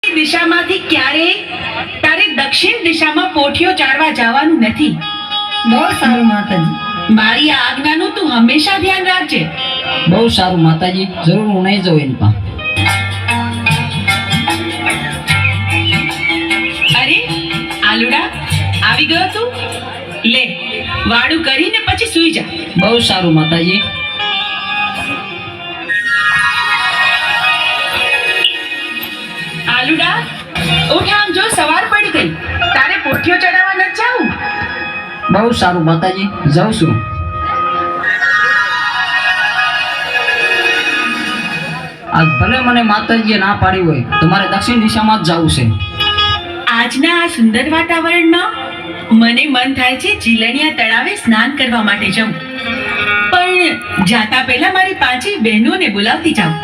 દિશામાંથી ક્યારે તારે દક્ષિણ દિશામાં પોઠિયો ચારવા જવાનું નથી. બહુ સારું માતાજી. મારી આ આજ્ઞાનું તું હંમેશા ધ્યાન રાખજે. બહુ સારું માતાજી, જરૂર હું નહીં જાઉં એની પાસે. અરે આલુડા, આવી ગયો તું? લે, વાડું કરીને પછી સૂઈ જા. બહુ સારું માતાજી. આલુડા, ઉઠ, આમ જો સવાર પડી ગઈ. તારે પોઠિયો ચડાવવા ન જાવું? બહુ સારું માતાજી, જાઉં છું. આજ ભલે મને માતાજીએ ના પાડી હોય, તમારે દક્ષિણ દિશામાં જ જવું છે. આજના આ સુંદર વાતાવરણમાં મને મન થાય છે જીલણિયા તળાવે સ્નાન કરવા માટે જવું. પણ જાતા પહેલા મારી પાંચેય બહેનોને બોલાવતી જાઉં.